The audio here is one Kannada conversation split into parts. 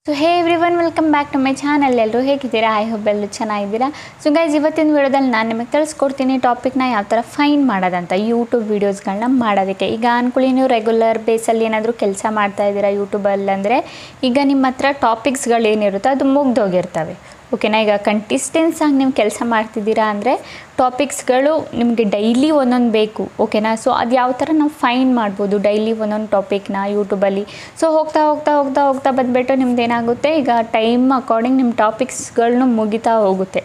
So hey everyone, welcome back to my channel. ಎಲ್ಲರೂ ಹೇಗಿದ್ದೀರಾ? ಐ ಹೋಪ್ ಎಲ್ಲರೂ ಚೆನ್ನಾಗಿದ್ದೀರಾ. ಸೊ ಗೈಸ್, ಇವತ್ತಿನ ವಿಡಿಯೋದಲ್ಲಿ ನಾನು ನಿಮಗೆ ತಿಳಿಸ್ಕೊಡ್ತೀನಿ ಟಾಪಿಕ್ನ ಯಾವ ಥರ ಫೈಂಡ್ ಮಾಡೋದಂತ ಯೂಟ್ಯೂಬ್ ವೀಡಿಯೋಸ್ಗಳನ್ನ ಮಾಡೋದಕ್ಕೆ. ಈಗ ಅನ್ಕೊಳ್ಳಿ, ನೀವು ರೆಗ್ಯುಲರ್ ಬೇಸಲ್ಲಿ ಏನಾದರೂ ಕೆಲಸ ಮಾಡ್ತಾ ಇದ್ದೀರಾ ಯೂಟ್ಯೂಬಲ್ಲಿ ಅಂದರೆ, ಈಗ ನಿಮ್ಮ ಹತ್ರ ಟಾಪಿಕ್ಸ್ಗಳೇನಿರುತ್ತೋ ಅದು ಮುಗ್ದೋಗಿರ್ತವೆ. ಓಕೆನಾ? ಈಗ ಕಂಟಿಸ್ಟೆನ್ಸ್ ಆಗಿ ನೀವು ಕೆಲಸ ಮಾಡ್ತಿದ್ದೀರಾ ಅಂದರೆ ಟಾಪಿಕ್ಸ್ಗಳು ನಿಮಗೆ ಡೈಲಿ ಒಂದೊಂದು ಬೇಕು. ಓಕೆನಾ? ಸೊ ಅದು ಯಾವ ಥರ ನಾವು ಫೈಂಡ್ ಮಾಡ್ಬೋದು ಡೈಲಿ ಒಂದೊಂದು ಟಾಪಿಕ್ನ ಯೂಟ್ಯೂಬಲ್ಲಿ. ಸೊ ಹೋಗ್ತಾ ಬಂದುಬಿಟ್ಟು ನಿಮ್ದು ಏನಾಗುತ್ತೆ, ಈಗ ಟೈಮ್ ಅಕಾರ್ಡಿಂಗ್ ನಿಮ್ಮ ಟಾಪಿಕ್ಸ್ಗಳನ್ನೂ ಮುಗಿತಾ ಹೋಗುತ್ತೆ.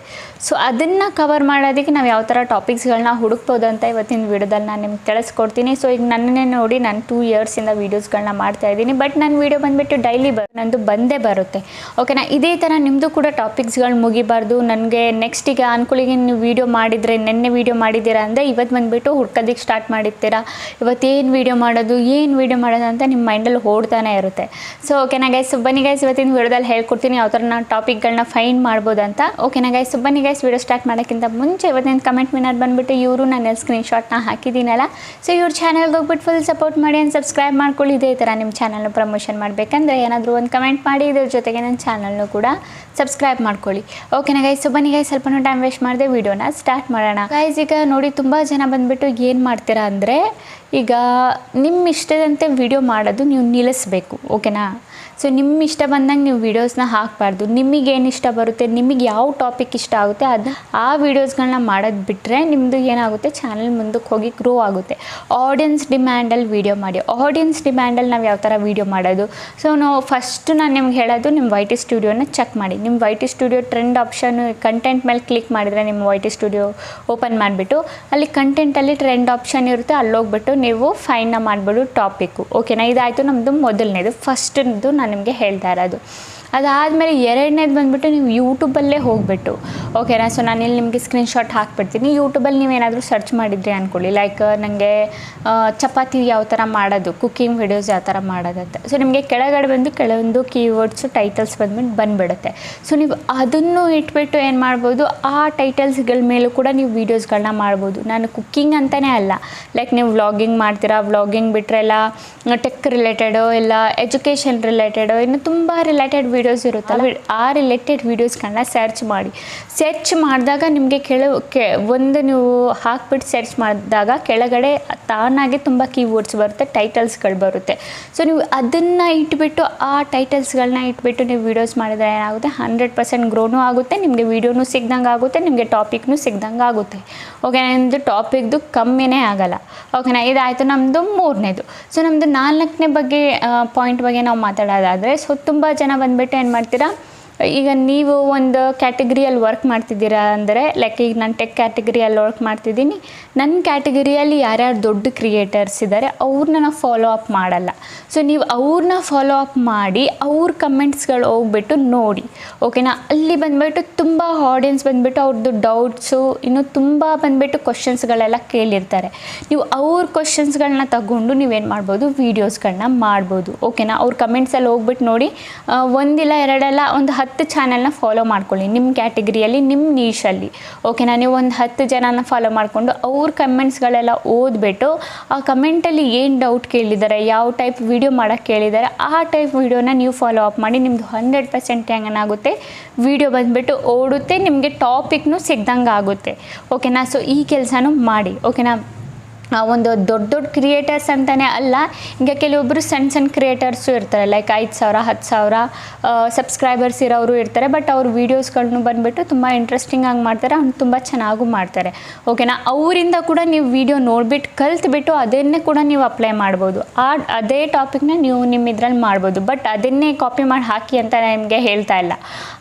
ಸೊ ಅದನ್ನು ಕವರ್ ಮಾಡೋದಕ್ಕೆ ನಾವು ಯಾವ ಥರ ಟಾಪಿಕ್ಸ್ಗಳನ್ನ ಹುಡುಕ್ಬೋದು ಅಂತ ಇವತ್ತಿನ ವೀಡಿಯೋದಲ್ಲಿ ನಾನು ನಿಮ್ಗೆ ತಿಳಿಸ್ಕೊಡ್ತೀನಿ. ಸೊ ಈಗ ನನ್ನನ್ನೇ ನೋಡಿ, ನಾನು 2 ಇಯರ್ಸಿಂದ ವೀಡಿಯೋಸ್ಗಳನ್ನ ಮಾಡ್ತಾಯಿದ್ದೀನಿ. ಬಟ್ ನನ್ನ ವೀಡಿಯೋ ಬಂದುಬಿಟ್ಟು ಡೈಲಿ ನಂದು ಬಂದೇ ಬರುತ್ತೆ. ಓಕೆನಾ? ಇದೇ ಥರ ನಿಮ್ಮದು ಕೂಡ ಟಾಪಿಕ್ಸ್ಗಳು ಮುಗಿಬಾರ್ದು. ನನಗೆ ನೆಕ್ಸ್ಟ್ ಈಗ ಅನ್ಕೊಳ್ಳಿಗೆ ನೀವು ವೀಡಿಯೋ ಮಾಡಿದರೆ, ನೆನ್ನೆ ವೀಡಿಯೋ ಮಾಡಿದ್ದೀರಾ ಅಂದರೆ ಇವತ್ತು ಬಂದುಬಿಟ್ಟು ಹುಡ್ಕೋದಕ್ಕೆ ಸ್ಟಾರ್ಟ್ ಮಾಡಿರ್ತೀರಾ. ಇವತ್ತೇನು ವೀಡಿಯೋ ಮಾಡೋದು ಅಂತ ನಿಮ್ಮ ಮೈಂಡಲ್ಲಿ ಓಡ್ತಾನೆ ಇರುತ್ತೆ. ಸೊ ಓಕೆನಾ ಗೈಸ್, ಬನ್ನಿ ಗೈಸ್, ಇವತ್ತಿನ ವೀಡಿಯೋದಲ್ಲಿ ಹೇಳ್ಕೊಡ್ತೀನಿ ಯಾವ ಥರ ನಾನು ಟಾಪಿಕ್ಗಳನ್ನ ಫೈಂಡ್ ಮಾಡ್ಬೋದು ಅಂತ. ಓಕೆನಾ ಗೈಸ್, ಬನ್ನಿ ಗೈಸ್, ವೀಡಿಯೋ ಸ್ಟಾರ್ಟ್ ಮಾಡೋಕ್ಕಿಂತ ಮುಂಚೆ ಇವತ್ತಿನ ಕಮೆಂಟ್ ವಿನ್ನರ್ ಬಂದುಬಿಟ್ಟು ಇವರು ನನ್ನ ಸ್ಕ್ರೀನ್ಶಾಟ್ನ ಹಾಕಿದ್ದೀನಲ್ಲ. ಸೊ ಇವ್ರ ಚಾನಲ್ಗೆ ಹೋಗ್ಬಿಟ್ಟು ಫುಲ್ ಸಪೋರ್ಟ್ ಮಾಡಿ ಆ್ಯಂಡ್ ಸಬ್ಸ್ಕ್ರೈಬ್ ಮಾಡ್ಕೊಳ್ಳಿ. ಇದೇ ಥರ ನಿಮ್ಮ ಚಾನಲ್ನ ಪ್ರಮೋಷನ್ ಮಾಡಬೇಕಂದ್ರೆ ಏನಾದರೂ ಒಂದು ಕಮೆಂಟ್ ಮಾಡಿ, ಇದ್ರ ಜೊತೆಗೆ ನನ್ನ ಚಾನಲ್ನು ಕೂಡ ಸಬ್ಸ್ಕ್ರೈಬ್ ಮಾಡ್ಕೊಳ್ಳಿ. ಓಕೆನಾ ಗೈಸ್, ಸೊ ಬನ್ನಿ ಗೈಸ್, ಸ್ವಲ್ಪ ಟೈಮ್ ವೇಸ್ಟ್ ಮಾಡಿದೆ, ವೀಡಿಯೋನ ಸ್ಟಾರ್ಟ್ ಮಾಡೋಣ. ಗೈಸ್, ಈಗ ನೋಡಿ, ತುಂಬ ಜನ ಬಂದುಬಿಟ್ಟು ಏನು ಮಾಡ್ತೀರಾ ಅಂದರೆ, ಈಗ ನಿಮ್ಮ ಇಷ್ಟದಂತೆ ವೀಡಿಯೋ ಮಾಡೋದು ನೀವು ನಿಲ್ಲಿಸ್ಬೇಕು. ಓಕೆನಾ? ಸೊ ನಿಮ್ಮ ಇಷ್ಟ ಬಂದಂಗೆ ನೀವು ವೀಡಿಯೋಸ್ನ ಹಾಕಬಾರ್ದು. ನಿಮಗೇನು ಇಷ್ಟ ಬರುತ್ತೆ, ನಿಮಗೆ ಯಾವ ಟಾಪಿಕ್ ಇಷ್ಟ ಆಗುತ್ತೆ ಅದು ಆ ವೀಡಿಯೋಸ್ಗಳನ್ನ ಮಾಡೋದು ಬಿಟ್ಟರೆ ನಿಮ್ಮದು ಏನಾಗುತ್ತೆ, ಚಾನಲ್ ಮುಂದಕ್ಕೆ ಹೋಗಿ ಗ್ರೋ ಆಗುತ್ತೆ. ಆಡಿಯನ್ಸ್ ಡಿಮ್ಯಾಂಡಲ್ಲಿ ವೀಡಿಯೋ ಮಾಡಿ. ಆಡಿಯನ್ಸ್ ಡಿಮ್ಯಾಂಡಲ್ಲಿ ನಾವು ಯಾವ ಥರ ವೀಡಿಯೋ ಮಾಡೋದು? ಸೊ ಫಸ್ಟು ನಾನು ನಿಮ್ಗೆ ಹೇಳೋದು, ನಿಮ್ಮ ವೈ ಟಿ ಸ್ಟುಡಿಯೋನ ಚೆಕ್ ಮಾಡಿ. ನಿಮ್ಮ Y T studio trend option content ಮೇಲೆ ಕ್ಲಿಕ್ ಮಾಡಿದರೆ, ನಿಮ್ಮ ವೈ ಟಿ ಸ್ಟುಡಿಯೋ ಓಪನ್ ಮಾಡಿಬಿಟ್ಟು ಅಲ್ಲಿ ಕಂಟೆಂಟಲ್ಲಿ ಟ್ರೆಂಡ್ ಆಪ್ಷನ್ ಇರುತ್ತೆ, ಅಲ್ಲೋಗ್ಬಿಟ್ಟು ನೀವು ಫೈಂಡ್ನ ಮಾಡ್ಬೋದು ಟಾಪಿಕ್ಕು. ಓಕೆನಾ? ಇದಾಯಿತು ನಮ್ಮದು ಮೊದಲನೇದು, ಫಸ್ಟ್ದು ನಾನು ನಿಮಗೆ ಹೇಳ್ತಾ ಇರೋದು. ಅದಾದಮೇಲೆ ಎರಡನೇದು ಬಂದುಬಿಟ್ಟು ನೀವು ಯೂಟ್ಯೂಬಲ್ಲೇ ಹೋಗ್ಬಿಟ್ಟು. ಓಕೆನಾ? ಸೊ ನಾನು ಇಲ್ಲಿ ನಿಮಗೆ ಸ್ಕ್ರೀನ್ಶಾಟ್ ಹಾಕ್ಬಿಡ್ತೀನಿ. ಯೂಟ್ಯೂಬಲ್ಲಿ ನೀವೇನಾದರೂ ಸರ್ಚ್ ಮಾಡಿದ್ರಿ ಅಂದ್ಕೊಳ್ಳಿ, ಲೈಕ್ ನನಗೆ ಚಪಾತಿ ಯಾವ ಥರ ಮಾಡೋದು, ಕುಕ್ಕಿಂಗ್ ವೀಡಿಯೋಸ್ ಯಾವ ಥರ ಮಾಡೋದಂತ. ಸೊ ನಿಮಗೆ ಕೆಳಗಡೆ ಬಂದು ಕೆಲವೊಂದು ಕೀವರ್ಡ್ಸು ಟೈಟಲ್ಸ್ ಬಂದುಬಿಡುತ್ತೆ. ಸೊ ನೀವು ಅದನ್ನು ಇಟ್ಬಿಟ್ಟು ಏನು ಮಾಡ್ಬೋದು, ಆ ಟೈಟಲ್ಸ್ಗಳ ಮೇಲೂ ಕೂಡ ನೀವು ವೀಡಿಯೋಸ್ಗಳನ್ನ ಮಾಡ್ಬೋದು. ನಾನು ಕುಕ್ಕಿಂಗ್ ಅಂತಲೇ ಅಲ್ಲ, ಲೈಕ್ ನೀವು ವ್ಲಾಗಿಂಗ್ ಮಾಡ್ತೀರಾ, ವ್ಲಾಗಿಂಗ್ ಬಿಟ್ಟರೆ ಎಲ್ಲ ಟೆಕ್ ರಿಲೇಟೆಡು, ಇಲ್ಲ ಎಜುಕೇಷನ್ ರಿಲೇಟೆಡು, ಇನ್ನು ತುಂಬ ರಿಲೇಟೆಡ್ ವೀಡಿಯೋಸ್ ಇರುತ್ತಲ್ಲ, ಆ ರಿಲೇಟೆಡ್ ವೀಡಿಯೋಸ್ಗಳನ್ನ ಸರ್ಚ್ ಮಾಡಿ. ಸರ್ಚ್ ಮಾಡಿದಾಗ ನಿಮಗೆ ಒಂದು ನೀವು ಹಾಕ್ಬಿಟ್ಟು ಸರ್ಚ್ ಮಾಡಿದಾಗ ಕೆಳಗಡೆ ತಾನಾಗೆ ತುಂಬ ಕೀವರ್ಡ್ಸ್ ಬರುತ್ತೆ, ಟೈಟಲ್ಸ್ಗಳು ಬರುತ್ತೆ. ಸೊ ನೀವು ಅದನ್ನು ಇಟ್ಬಿಟ್ಟು, ಆ ಟೈಟಲ್ಸ್ಗಳನ್ನ ಇಟ್ಬಿಟ್ಟು ನೀವು ವೀಡಿಯೋಸ್ ಮಾಡಿದರೆ ಏನಾಗುತ್ತೆ, 100% ಗ್ರೋನೂ ಆಗುತ್ತೆ, ನಿಮಗೆ ವೀಡಿಯೋನೂ ಸಿಗ್ದಂಗೆ ಆಗುತ್ತೆ, ನಿಮಗೆ ಟಾಪಿಕ್ನೂ ಸಿಗ್ದಂಗೆ ಆಗುತ್ತೆ. ಓಕೆ, ನಿಮ್ಮದು ಟಾಪಿಕ್ದು ಕಮ್ಮಿನೇ ಆಗಲ್ಲ. ಓಕೆನಾ? ಇದಾಯಿತು ನಮ್ಮದು ಮೂರನೇದು. ಸೊ ನಮ್ಮದು ನಾಲ್ಕನೇ ಪಾಯಿಂಟ್ ಬಗ್ಗೆ ನಾವು ಮಾತಾಡೋದಾದರೆ, ಸೊ ತುಂಬ ಜನ ಬಂದುಬಿಟ್ಟು ಏನು ಮಾಡ್ತೀರಾ, ಈಗ ನೀವು ಒಂದು ಕ್ಯಾಟಗರಿಯಲ್ಲಿ ವರ್ಕ್ ಮಾಡ್ತಿದ್ದೀರಾ ಅಂದರೆ, ಲೈಕ್ ಈಗ ನಾನು ಟೆಕ್ ಕ್ಯಾಟಗರಿಯಲ್ಲಿ ವರ್ಕ್ ಮಾಡ್ತಿದ್ದೀನಿ, ನನ್ನ ಕ್ಯಾಟಗರಿಯಲ್ಲಿ ಯಾರ್ಯಾರು ದೊಡ್ಡ ಕ್ರಿಯೇಟರ್ಸ್ ಇದ್ದಾರೆ ಅವ್ರನ್ನ ನಾವು ಫಾಲೋ ಅಪ್ ಮಾಡಲ್ಲ. ಸೊ ನೀವು ಅವ್ರನ್ನ ಫಾಲೋ ಅಪ್ ಮಾಡಿ ಅವ್ರ ಕಮೆಂಟ್ಸ್ಗಳು ಹೋಗ್ಬಿಟ್ಟು ನೋಡಿ. ಓಕೆನಾ? ಅಲ್ಲಿ ಬಂದುಬಿಟ್ಟು ತುಂಬ ಆಡಿಯನ್ಸ್ ಬಂದುಬಿಟ್ಟು ಅವ್ರದ್ದು ಡೌಟ್ಸು, ಇನ್ನು ತುಂಬ ಬಂದುಬಿಟ್ಟು ಕ್ವಶನ್ಸ್ಗಳೆಲ್ಲ ಕೇಳಿರ್ತಾರೆ. ನೀವು ಅವ್ರ ಕ್ವಶನ್ಸ್ಗಳನ್ನ ತಗೊಂಡು ನೀವೇನು ಮಾಡ್ಬೋದು, ವೀಡಿಯೋಸ್ಗಳನ್ನ ಮಾಡ್ಬೋದು. ಓಕೆನಾ? ಅವ್ರ ಕಮೆಂಟ್ಸಲ್ಲಿ ಹೋಗ್ಬಿಟ್ಟು ನೋಡಿ, ಒಂದಿಲ್ಲ ಎರಡಲ್ಲ, ಒಂದು 10 ಚಾನಲ್ನ ಫಾಲೋ ಮಾಡ್ಕೊಳ್ಳಿ ನಿಮ್ಮ ಕ್ಯಾಟಗರಿಯಲ್ಲಿ, ನಿಮ್ಮ ನೀಶಲ್ಲಿ. ಓಕೆನಾ? ನೀವು ಒಂದು 10 ಜನನ ಫಾಲೋ ಮಾಡಿಕೊಂಡು ಅವ್ರ ಕಮೆಂಟ್ಸ್ಗಳೆಲ್ಲ ಓದ್ಬಿಟ್ಟು, ಆ ಕಮೆಂಟಲ್ಲಿ ಏನು ಡೌಟ್ ಕೇಳಿದ್ದಾರೆ, ಯಾವ ಟೈಪ್ ವೀಡಿಯೋ ಮಾಡೋಕ್ಕೆ ಕೇಳಿದ್ದಾರೆ, ಆ ಟೈಪ್ ವೀಡಿಯೋನ ನೀವು ಫಾಲೋ ಅಪ್ ಮಾಡಿ. ನಿಮ್ಮದು 100% ಹೆಂಗನಾಗುತ್ತೆ, ವೀಡಿಯೋ ಬಂದುಬಿಟ್ಟು ಓಡುತ್ತೆ, ನಿಮಗೆ ಟಾಪಿಕ್ನೂ ಸಿಗ್ದಂಗೆ ಆಗುತ್ತೆ. ಓಕೆನಾ? ಸೊ ಈ ಕೆಲಸನೂ ಮಾಡಿ. ಓಕೆನಾ? ಒಂದು ದೊಡ್ಡ ಕ್ರಿಯೇಟರ್ಸ್ ಅಂತಲೇ ಅಲ್ಲ, ಈಗ ಕೆಲವೊಬ್ಬರು ಸಣ್ಣ ಕ್ರಿಯೇಟರ್ಸು ಇರ್ತಾರೆ, ಲೈಕ್ 5,000 10,000 ಸಬ್ಸ್ಕ್ರೈಬರ್ಸ್ ಇರೋರು ಇರ್ತಾರೆ. ಬಟ್ ಅವ್ರ ವೀಡಿಯೋಸ್ಗಳನ್ನೂ ಬಂದುಬಿಟ್ಟು ತುಂಬ ಇಂಟ್ರೆಸ್ಟಿಂಗಾಗಿ ಮಾಡ್ತಾರೆ, ಅವ್ನು ತುಂಬ ಚೆನ್ನಾಗೂ ಮಾಡ್ತಾರೆ. ಓಕೆನಾ? ಅವರಿಂದ ಕೂಡ ನೀವು ವೀಡಿಯೋ ನೋಡಿಬಿಟ್ಟು ಕಲ್ತ್ಬಿಟ್ಟು ಅದನ್ನೇ ಕೂಡ ನೀವು ಅಪ್ಲೈ ಮಾಡ್ಬೋದು. ಅದೇ ಟಾಪಿಕ್ನ ನೀವು ನಿಮ್ಮ ಇದ್ರಲ್ಲಿ ಮಾಡ್ಬೋದು. ಬಟ್ ಅದನ್ನೇ ಕಾಪಿ ಮಾಡಿ ಹಾಕಿ ಅಂತ ನಿಮಗೆ ಹೇಳ್ತಾ ಇಲ್ಲ.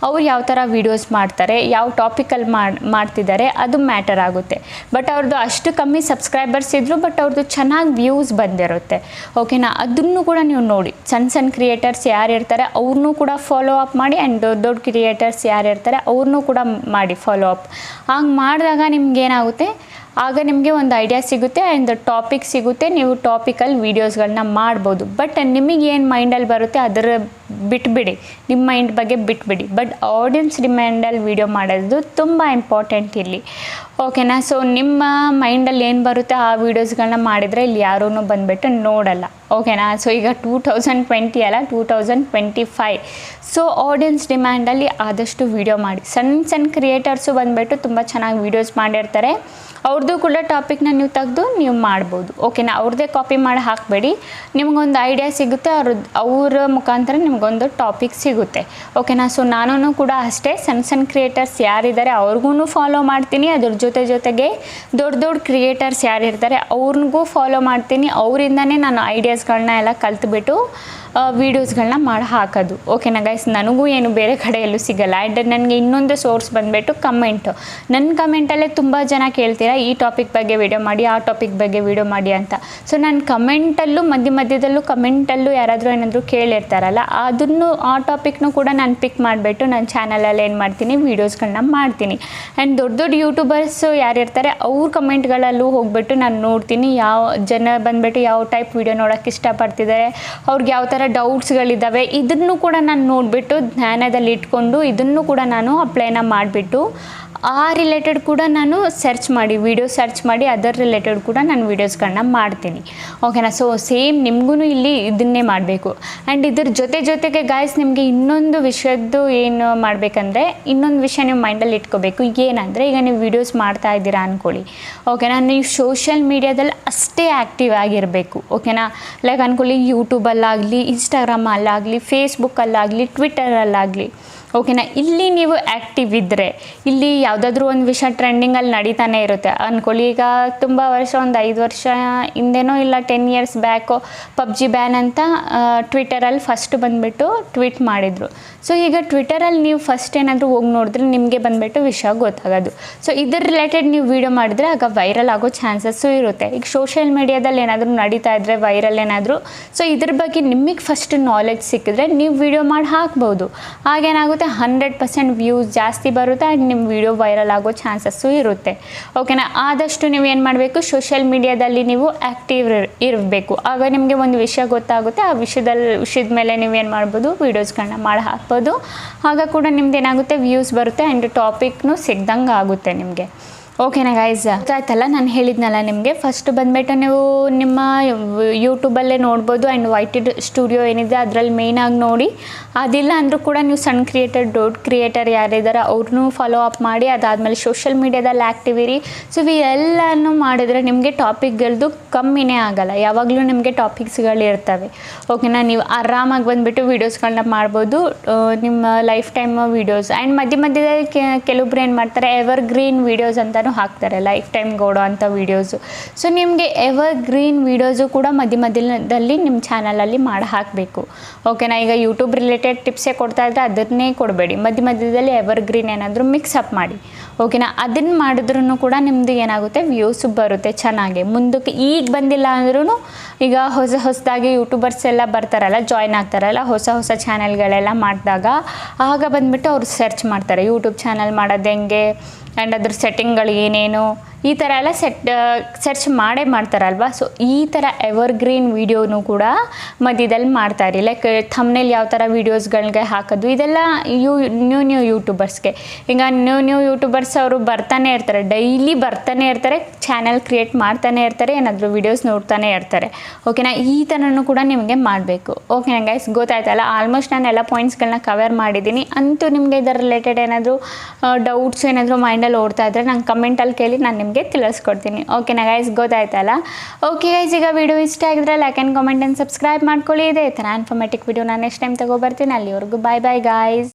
ಅವ್ರು ಯಾವ ಥರ ವೀಡಿಯೋಸ್ ಮಾಡ್ತಾರೆ, ಯಾವ ಟಾಪಿಕಲ್ಲಿ ಮಾಡ್ತಿದ್ದಾರೆ, ಅದು ಮ್ಯಾಟರ್ ಆಗುತ್ತೆ. ಬಟ್ ಅವ್ರದ್ದು ಅಷ್ಟು ಕಮ್ಮಿ ಸಬ್ಸ್ಕ್ರೈಬರ್ಸ್ ಇದ್ರು, ಬಟ್ ಅವ್ರದ್ದು ಚೆನ್ನಾಗಿ ವ್ಯೂಸ್ ಬಂದಿರುತ್ತೆ. ಓಕೆನಾ? ಅದನ್ನು ಕೂಡ ನೀವು ನೋಡಿ. ಸಣ್ಣ ಕ್ರಿಯೇಟರ್ಸ್ ಯಾರು ಇರ್ತಾರೆ ಅವ್ರನ್ನೂ ಕೂಡ ಫಾಲೋ ಅಪ್ ಮಾಡಿ, ಆ್ಯಂಡ್ ದೊಡ್ಡ ಕ್ರಿಯೇಟರ್ಸ್ ಯಾರು ಇರ್ತಾರೆ ಅವ್ರನ್ನೂ ಕೂಡ ಮಾಡಿ ಫಾಲೋ ಅಪ್. ಹಾಗೆ ಮಾಡಿದಾಗ ನಿಮ್ಗೇನಾಗುತ್ತೆ, ಆಗ ನಿಮಗೆ ಒಂದು ಐಡಿಯಾ ಸಿಗುತ್ತೆ ಆ್ಯಂಡ್ ಟಾಪಿಕ್ ಸಿಗುತ್ತೆ, ನೀವು ಟಾಪಿಕಲ್ಲಿ ವೀಡಿಯೋಸ್ಗಳನ್ನ ಮಾಡ್ಬೋದು. ಬಟ್ ನಿಮಗೇನು ಮೈಂಡಲ್ಲಿ ಬರುತ್ತೆ ಅದರ ಬಿಟ್ಬಿಡಿ, ನಿಮ್ಮ ಮೈಂಡ್ ಬಗ್ಗೆ ಬಿಟ್ಬಿಡಿ. ಬಟ್ ಆಡಿಯನ್ಸ್ ಡಿಮ್ಯಾಂಡಲ್ಲಿ ವೀಡಿಯೋ ಮಾಡೋದು ತುಂಬ ಇಂಪಾರ್ಟೆಂಟ್ ಇಲ್ಲಿ. ಓಕೆನಾ? ಸೊ ನಿಮ್ಮ ಮೈಂಡಲ್ಲಿ ಏನು ಬರುತ್ತೆ ಆ ವೀಡಿಯೋಸ್ಗಳನ್ನ ಮಾಡಿದರೆ ಇಲ್ಲಿ ಯಾರೂ ಬಂದುಬಿಟ್ಟು ನೋಡಲ್ಲ. ಓಕೆನಾ. ಸೊ ಈಗ 2020 ಅಲ್ಲ 2025. ಸೊ ಆಡಿಯನ್ಸ್ ಡಿಮ್ಯಾಂಡಲ್ಲಿ ಆದಷ್ಟು ವೀಡಿಯೋ ಮಾಡಿ. ಸಣ್ಣ ಕ್ರಿಯೇಟರ್ಸು ಬಂದುಬಿಟ್ಟು ತುಂಬ ಚೆನ್ನಾಗಿ ವೀಡಿಯೋಸ್ ಮಾಡಿರ್ತಾರೆ. ಅವ್ರದ್ದು ಕೂಡ ಟಾಪಿಕ್ನ ನೀವು ತೆಗೆದು ನೀವು ಮಾಡ್ಬೋದು. ಓಕೆನಾ. ಅವ್ರದ್ದೇ ಕಾಪಿ ಮಾಡಿ ಹಾಕಬೇಡಿ, ನಿಮಗೊಂದು ಐಡಿಯಾ ಸಿಗುತ್ತೆ, ಅವರ ಮುಖಾಂತರ ನಿಮಗೊಂದು ಟಾಪಿಕ್ ಸಿಗುತ್ತೆ. ಓಕೆನಾ. ಸೊ ನಾನು ಕೂಡ ಅಷ್ಟೇ ಸಣ್ಣ ಕ್ರಿಯೇಟರ್ಸ್ ಯಾರಿದ್ದಾರೆ ಅವ್ರಿಗೂ ಫಾಲೋ ಮಾಡ್ತೀನಿ. ಅದ್ರ ಜೊತೆಗೆ ದೊಡ್ಡ ಕ್ರಿಯೇಟರ್ಸ್ ಯಾರಿರ್ತಾರೆ ಅವ್ರಿಗೂ ಫಾಲೋ ಮಾಡ್ತೀನಿ. ಅವರಿಂದನೇ ನಾನು ಐಡಿಯಾಸ್ಗಳನ್ನ ಎಲ್ಲ ಕಲ್ತ್ಬಿಟ್ಟು ವೀಡಿಯೋಸ್ಗಳನ್ನ ಮಾಡಿ ಹಾಕೋದು. ಓಕೆನಾ ಗೈಸ್. ನನಗೂ ಏನು ಬೇರೆ ಕಡೆ ಎಲ್ಲೂ ಸಿಗಲ್ಲ. ಆ್ಯಂಡ್ ನನಗೆ ಇನ್ನೊಂದು ಸೋರ್ಸ್ ಬಂದುಬಿಟ್ಟು ಕಮೆಂಟು. ನನ್ನ ಕಮೆಂಟಲ್ಲೇ ತುಂಬ ಜನ ಕೇಳ್ತೀರಾ ಈ ಟಾಪಿಕ್ ಬಗ್ಗೆ ವೀಡಿಯೋ ಮಾಡಿ, ಆ ಟಾಪಿಕ್ ಬಗ್ಗೆ ವೀಡಿಯೋ ಮಾಡಿ ಅಂತ. ಸೊ ನಾನು ಕಮೆಂಟಲ್ಲೂ ಮಧ್ಯದಲ್ಲೂ ಕಮೆಂಟಲ್ಲೂ ಯಾರಾದರೂ ಏನಾದರೂ ಕೇಳಿರ್ತಾರಲ್ಲ, ಅದನ್ನು ಆ ಟಾಪಿಕ್ನೂ ಕೂಡ ನಾನು ಪಿಕ್ ಮಾಡಿಬಿಟ್ಟು ನನ್ನ ಚಾನಲಲ್ಲಿ ಏನು ಮಾಡ್ತೀನಿ ವೀಡಿಯೋಸ್ಗಳನ್ನ ಮಾಡ್ತೀನಿ. ಆ್ಯಂಡ್ ದೊಡ್ಡ ಯೂಟ್ಯೂಬರ್ಸ್ ಯಾರಿರ್ತಾರೆ ಅವ್ರ ಕಮೆಂಟ್ಗಳಲ್ಲೂ ಹೋಗ್ಬಿಟ್ಟು ನಾನು ನೋಡ್ತೀನಿ ಯಾವ ಜನ ಬಂದುಬಿಟ್ಟು ಯಾವ ಟೈಪ್ ವೀಡಿಯೋ ನೋಡೋಕ್ಕೆ ಇಷ್ಟಪಡ್ತಿದ್ದಾರೆ, ಅವ್ರಿಗೆ ಯಾವ ಥರ ಡೌಟ್ಸ್ಗಳಿದ್ದಾವೆ, ಇದನ್ನು ಕೂಡ ನಾನು ನೋಡಿಬಿಟ್ಟು ಧ್ಯಾನದಲ್ಲಿ ಇಟ್ಕೊಂಡು ಇದನ್ನು ಕೂಡ ನಾನು ಅಪ್ಲೈನ ಮಾಡಿಬಿಟ್ಟು ಆ ರಿಲೇಟೆಡ್ ಕೂಡ ನಾನು ವೀಡಿಯೋ ಸರ್ಚ್ ಮಾಡಿ ಅದರ ರಿಲೇಟೆಡ್ ಕೂಡ ನಾನು ವೀಡಿಯೋಸ್ಗಳನ್ನ ಮಾಡ್ತೀನಿ. ಓಕೆನಾ. ಸೊ ಸೇಮ್ ನಿಮಗೂ ಇಲ್ಲಿ ಇದನ್ನೇ ಮಾಡಬೇಕು. ಆ್ಯಂಡ್ ಇದ್ರ ಜೊತೆಗೆ ಗಾಯ್ಸ್ ನಿಮಗೆ ಇನ್ನೊಂದು ವಿಷಯದ್ದು ಏನು ಮಾಡಬೇಕಂದ್ರೆ, ಇನ್ನೊಂದು ವಿಷಯ ನೀವು ಮೈಂಡಲ್ಲಿ ಇಟ್ಕೋಬೇಕು. ಏನಂದರೆ ಈಗ ನೀವು ವೀಡಿಯೋಸ್ ಮಾಡ್ತಾ ಇದ್ದೀರಾ ಅಂದ್ಕೊಳ್ಳಿ. ಓಕೆನಾ. ನೀವು ಸೋಷಿಯಲ್ ಮೀಡಿಯಾದಲ್ಲಿ ಅಷ್ಟೇ ಆ್ಯಕ್ಟಿವ್ ಆಗಿರಬೇಕು. ಓಕೆನಾ. ಲೈಕ್ ಅಂದ್ಕೊಳ್ಳಿ ಯೂಟ್ಯೂಬಲ್ಲಾಗಲಿ, ಇನ್ಸ್ಟಾಗ್ರಾಮಲ್ಲಾಗಲಿ, ಫೇಸ್ಬುಕ್ಕಲ್ಲಾಗಲಿ, ಟ್ವಿಟ್ಟರಲ್ಲಾಗಲಿ. ಓಕೆನಾ. ಇಲ್ಲಿ ನೀವು ಆ್ಯಕ್ಟಿವ್ ಇದ್ದರೆ ಇಲ್ಲಿ ಯಾವುದಾದ್ರೂ ಒಂದು ವಿಷಯ ಟ್ರೆಂಡಿಂಗಲ್ಲಿ ನಡೀತಾನೆ ಇರುತ್ತೆ ಅಂದ್ಕೊಳ್ಳಿ. ಈಗ ತುಂಬ ವರ್ಷ ಒಂದು 5 ವರ್ಷ ಹಿಂದೆನೋ ಇಲ್ಲ 10 ಇಯರ್ಸ್ ಬ್ಯಾಕು ಪಬ್ಜಿ ಬ್ಯಾನ್ ಅಂತ ಟ್ವಿಟ್ಟರಲ್ಲಿ ಫಸ್ಟ್ ಬಂದುಬಿಟ್ಟು ಟ್ವೀಟ್ ಮಾಡಿದರು. ಸೊ ಈಗ ಟ್ವಿಟ್ಟರಲ್ಲಿ ನೀವು ಫಸ್ಟ್ ಏನಾದರೂ ಹೋಗಿ ನೋಡಿದ್ರೆ ನಿಮಗೆ ಬಂದುಬಿಟ್ಟು ವಿಷಯ ಗೊತ್ತಾಗೋದು. ಸೊ ಇದ್ರ ರಿಲೇಟೆಡ್ ನೀವು ವೀಡಿಯೋ ಮಾಡಿದ್ರೆ ಆಗ ವೈರಲ್ ಆಗೋ ಚಾನ್ಸಸ್ಸು ಇರುತ್ತೆ. ಈಗ ಸೋಷಿಯಲ್ ಮೀಡಿಯಾದಲ್ಲಿ ಏನಾದರೂ ನಡೀತಾ ಇದ್ದರೆ ವೈರಲ್ ಏನಾದರೂ, ಸೊ ಇದ್ರ ಬಗ್ಗೆ ನಿಮಗೆ ಫಸ್ಟ್ ನಾಲೆಡ್ಜ್ ಸಿಕ್ಕಿದ್ರೆ ನೀವು ವೀಡಿಯೋ ಮಾಡಿ ಹಾಕ್ಬೋದು. ಆಗೇನಾಗುತ್ತೆ 100% ವ್ಯೂಸ್ ಜಾಸ್ತಿ ಬರುತ್ತೆ ಆ್ಯಂಡ್ ನಿಮ್ಮ ವೀಡಿಯೋ ವೈರಲ್ ಆಗೋ ಚಾನ್ಸಸ್ಸು ಇರುತ್ತೆ. ಓಕೆನಾ. ಆದಷ್ಟು ನೀವು ಏನು ಮಾಡಬೇಕು, ಸೋಷಿಯಲ್ ಮೀಡಿಯಾದಲ್ಲಿ ನೀವು ಆ್ಯಕ್ಟಿವ್ ಇರಬೇಕು. ಆಗ ನಿಮಗೆ ಒಂದು ವಿಷಯ ಗೊತ್ತಾಗುತ್ತೆ. ಆ ವಿಷಯದ ಮೇಲೆ ನೀವೇನು ಮಾಡ್ಬೋದು, ವೀಡಿಯೋಸ್ಗಳನ್ನ ಮಾಡಿ ಹಾಕ್ಬೋದು. ಆಗ ಕೂಡ ನಿಮ್ದು ಏನಾಗುತ್ತೆ, ವ್ಯೂಸ್ ಬರುತ್ತೆ ಆ್ಯಂಡ್ ಟಾಪಿಕ್ನು ಸಿಗ್ದಂಗೆ ಆಗುತ್ತೆ ನಿಮಗೆ. ಓಕೆನಾ ಗೈಸ್. ಗೊತ್ತಾಯ್ತಲ್ಲ, ನಾನು ಹೇಳಿದ್ನಲ್ಲ ನಿಮಗೆ ಫಸ್ಟ್ ಬಂದುಬಿಟ್ಟು ನೀವು ನಿಮ್ಮ ಯೂಟ್ಯೂಬಲ್ಲೇ ನೋಡ್ಬೋದು. ಆ್ಯಂಡ್ ವೈಟೆಡ್ ಸ್ಟುಡಿಯೋ ಏನಿದೆ ಅದರಲ್ಲಿ ಮೇಯ್ನಾಗಿ ನೋಡಿ. ಅದಿಲ್ಲ ಅಂದರೂ ಕೂಡ ನೀವು ಸಣ್ಣ ದೊಡ್ಡ ಕ್ರಿಯೇಟರ್ ಯಾರಿದ್ದಾರೆ ಅವ್ರನ್ನೂ ಫಾಲೋ ಅಪ್ ಮಾಡಿ. ಅದಾದಮೇಲೆ ಸೋಷಿಯಲ್ ಮೀಡಿಯಾದಲ್ಲಿ ಆ್ಯಕ್ಟಿವ್ ಇರಿ. ಸೊ ಇವೆಲ್ಲನೂ ಮಾಡಿದ್ರೆ ನಿಮಗೆ ಟಾಪಿಕ್ಗಳದ್ದು ಕಮ್ಮಿನೇ ಆಗಲ್ಲ, ಯಾವಾಗಲೂ ನಿಮಗೆ ಟಾಪಿಕ್ಸ್ಗಳಿರ್ತವೆ. ಓಕೆನಾ. ನೀವು ಆರಾಮಾಗಿ ಬಂದುಬಿಟ್ಟು ವೀಡಿಯೋಸ್ಗಳನ್ನ ಮಾಡ್ಬೋದು, ನಿಮ್ಮ ಲೈಫ್ ಟೈಮ್ ವೀಡಿಯೋಸ್. ಆ್ಯಂಡ್ ಮಧ್ಯದಲ್ಲಿ ಕೆಲವೊಬ್ರು ಏನು ಮಾಡ್ತಾರೆ, ಎವರ್ ಗ್ರೀನ್ ವೀಡಿಯೋಸ್ ಅಂತ ಹಾಕ್ತಾರೆ, ಲೈಫ್ ಟೈಮ್ ಗೋಡೋ ಅಂತ ವೀಡಿಯೋಸು. ಸೊ ನಿಮಗೆ ಎವರ್ ಗ್ರೀನ್ ವೀಡಿಯೋಸು ಕೂಡ ಮಧ್ಯದಲ್ಲಿ ನಿಮ್ಮ ಚಾನಲಲ್ಲಿ ಮಾಡಿ ಹಾಕಬೇಕು. ಓಕೆನಾ. ಈಗ ಯೂಟ್ಯೂಬ್ ರಿಲೇಟೆಡ್ ಟಿಪ್ಸೇ ಕೊಡ್ತಾ ಇದ್ದರೆ ಅದನ್ನೇ ಕೊಡಬೇಡಿ, ಮಧ್ಯದಲ್ಲಿ ಎವರ್ ಗ್ರೀನ್ ಏನಾದರೂ ಮಿಕ್ಸಪ್ ಮಾಡಿ. ಓಕೆನಾ. ಅದನ್ನು ಮಾಡಿದ್ರೂ ಕೂಡ ನಿಮ್ಮದು ಏನಾಗುತ್ತೆ, ವ್ಯೂಸ್ ಬರುತ್ತೆ ಚೆನ್ನಾಗಿ. ಮುಂದಕ್ಕೆ ಈಗ ಬಂದಿಲ್ಲ ಅಂದ್ರೂ ಈಗ ಹೊಸದಾಗಿ ಯೂಟ್ಯೂಬರ್ಸ್ ಎಲ್ಲ ಬರ್ತಾರಲ್ಲ, ಜಾಯ್ನ್ ಆಗ್ತಾರಲ್ಲ, ಹೊಸ ಚಾನಲ್ಗಳೆಲ್ಲ ಮಾಡಿದಾಗ ಆಗ ಬಂದುಬಿಟ್ಟು ಅವ್ರು ಸರ್ಚ್ ಮಾಡ್ತಾರೆ ಯೂಟ್ಯೂಬ್ ಚಾನಲ್ ಮಾಡೋದು ಹೆಂಗೆ ಆ್ಯಂಡ್ ಅದ್ರ ಸೆಟ್ಟಿಂಗ್ಗಳು ಏನೇನು ಈ ಥರ ಎಲ್ಲ ಸರ್ಚ್ ಮಾಡ್ತಾರಲ್ವ. ಸೊ ಈ ಥರ ಎವರ್ ಗ್ರೀನ್ ವೀಡಿಯೋನು ಕೂಡ ಮಧ್ಯದಲ್ಲಿ ಮಾಡ್ತಾರೆ. ಲೈಕ್ ಥಂಬ್ನೇಲ್ ಯಾವ ಥರ ವೀಡಿಯೋಸ್ಗಳಿಗೆ ಹಾಕೋದು, ಇದೆಲ್ಲ ನ್ಯೂ ಯೂಟ್ಯೂಬರ್ಸ್ಗೆ. ಈಗ ನ್ಯೂ ಯೂಟ್ಯೂಬರ್ಸ್ ಅವರು ಬರ್ತಾನೆ ಇರ್ತಾರೆ, ಡೈಲಿ ಬರ್ತಾನೆ ಇರ್ತಾರೆ, ಚಾನಲ್ ಕ್ರಿಯೇಟ್ ಮಾಡ್ತಾನೆ ಇರ್ತಾರೆ, ಏನಾದರೂ ವೀಡಿಯೋಸ್ ನೋಡ್ತಾನೆ ಇರ್ತಾರೆ. ಓಕೆನಾ. ಈ ಥರನೂ ಕೂಡ ನಿಮಗೆ ಮಾಡಬೇಕು. ಓಕೆನಾ ಗೈಸ್. ಗೊತ್ತಾಯ್ತಲ್ಲ, ಆಲ್ಮೋಸ್ಟ್ ನಾನು ಎಲ್ಲ ಪಾಯಿಂಟ್ಸ್ಗಳನ್ನ ಕವರ್ ಮಾಡಿದ್ದೀನಿ. ಅಂತೂ ನಿಮಗೆ ಇದರ ರಿಲೇಟೆಡ್ ಏನಾದರೂ ಡೌಟ್ಸ್ ಏನಾದರೂ ಮೈಂಡಲ್ಲಿ ಓಡ್ತಾ ಇದ್ದರೆ ನಂಗೆ ಕಮೆಂಟಲ್ಲಿ ಕೇಳಿ ನಾನು ನಿಮಗೆ ತಿಳಿಸ್ಕೊಡ್ತೀನಿ. ಓಕೆನಾ ಗೈಸ್. ಗೊತ್ತಾಯ್ತಲ್ಲ. ಓಕೆ ಗೈಸ್, ಈಗ ವಿಡಿಯೋ ಇಷ್ಟ ಆಗಿದ್ರೆ like and comment and subscribe ಮಾಡ್ಕೊಳ್ಳಿ. ಇದೆ ಈ ಥರ ಇನ್ಫಾರ್ಮೇಟಿವ್ ವಿಡಿಯೋ ನಾನು ನೆಕ್ಸ್ಟ್ ಟೈಮ್ ತಗೊಬರ್ತೀನಿ. ಅಲ್ಲಿವರೆಗೂ ಬಾಯ್ ಗಾಯ್ಸ್.